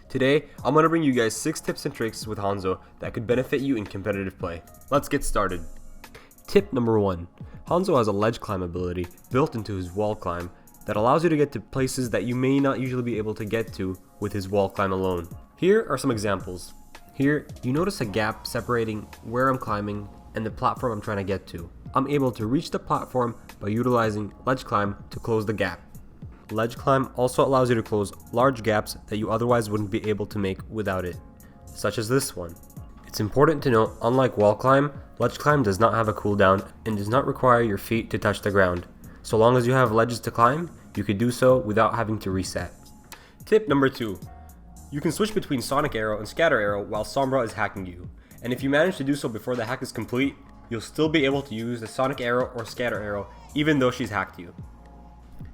Today, I'm going to bring you guys 6 tips and tricks with Hanzo that could benefit you in competitive play. Let's get started. Tip number 1. Hanzo has a ledge climb ability built into his wall climb that allows you to get to places that you may not usually be able to get to with his wall climb alone. Here are some examples. Here, you notice a gap separating where I'm climbing and the platform I'm trying to get to. I'm able to reach the platform by utilizing ledge climb to close the gap. Ledge climb also allows you to close large gaps that you otherwise wouldn't be able to make without it, such as this one. It's important to note, unlike wall climb, ledge climb does not have a cooldown and does not require your feet to touch the ground. So long as you have ledges to climb, you can do so without having to reset. Tip number 2. You can switch between Sonic Arrow and Scatter Arrow while Sombra is hacking you. And if you manage to do so before the hack is complete, you'll still be able to use the Sonic Arrow or Scatter Arrow even though she's hacked you.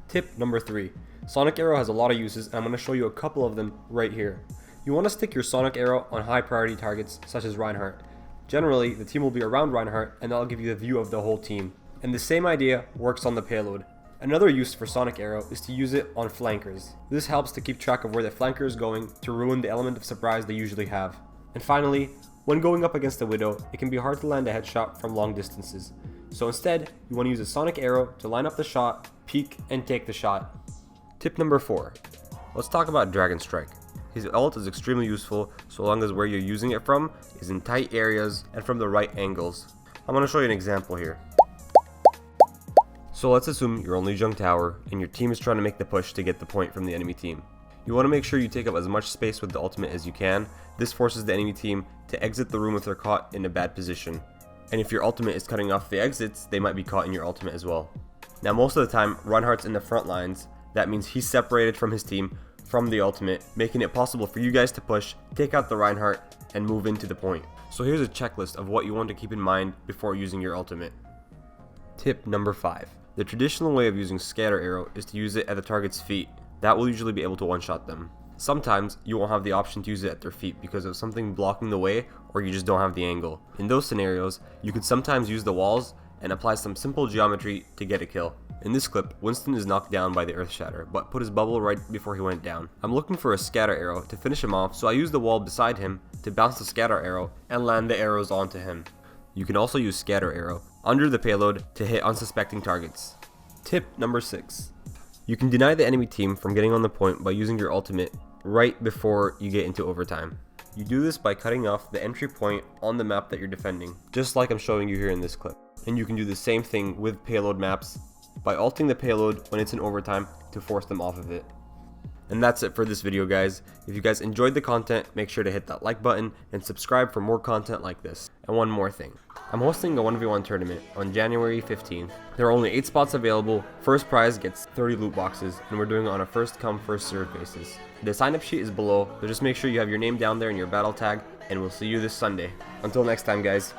Tip number 3. Sonic Arrow has a lot of uses and I'm going to show you a couple of them right here. You want to stick your Sonic Arrow on high priority targets such as Reinhardt. Generally, the team will be around Reinhardt and that'll give you the view of the whole team. And the same idea works on the payload. Another use for Sonic Arrow is to use it on flankers. This helps to keep track of where the flanker is going to ruin the element of surprise they usually have. And finally, when going up against a Widow, it can be hard to land a headshot from long distances. So instead, you want to use a Sonic Arrow to line up the shot, peek, and take the shot. Tip number 4. Let's talk about Dragon Strike. His ult is extremely useful so long as where you're using it from is in tight areas and from the right angles. I'm going to show you an example here. So let's assume you're on Lijiang Tower and your team is trying to make the push to get the point from the enemy team. You want to make sure you take up as much space with the ultimate as you can. This forces the enemy team to exit the room if they're caught in a bad position. And if your ultimate is cutting off the exits, they might be caught in your ultimate as well. Now most of the time, Reinhardt's in the front lines. That means he's separated from his team from the ultimate, making it possible for you guys to push, take out the Reinhardt, and move into the point. So here's a checklist of what you want to keep in mind before using your ultimate. Tip number 5. The traditional way of using Scatter Arrow is to use it at the target's feet. That will usually be able to one-shot them. Sometimes you won't have the option to use it at their feet because of something blocking the way or you just don't have the angle. In those scenarios, you could sometimes use the walls and apply some simple geometry to get a kill. In this clip, Winston is knocked down by the Earth Shatter, but put his bubble right before he went down. I'm looking for a Scatter Arrow to finish him off, so I use the wall beside him to bounce the Scatter Arrow and land the arrows onto him. You can also use Scatter Arrow under the payload to hit unsuspecting targets. Tip number 6. You can deny the enemy team from getting on the point by using your ultimate right before you get into overtime. You do this by cutting off the entry point on the map that you're defending, just like I'm showing you here in this clip. And you can do the same thing with payload maps by ulting the payload when it's in overtime to force them off of it. And that's it for this video, guys. If you guys enjoyed the content, make sure to hit that like button and subscribe for more content like this. And one more thing. I'm hosting a 1v1 tournament on January 15th. There are only 8 spots available. First prize gets 30 loot boxes, and we're doing it on a first come first serve basis. The sign up sheet is below, so just make sure you have your name down there in your battle tag, and we'll see you this Sunday. Until next time, guys.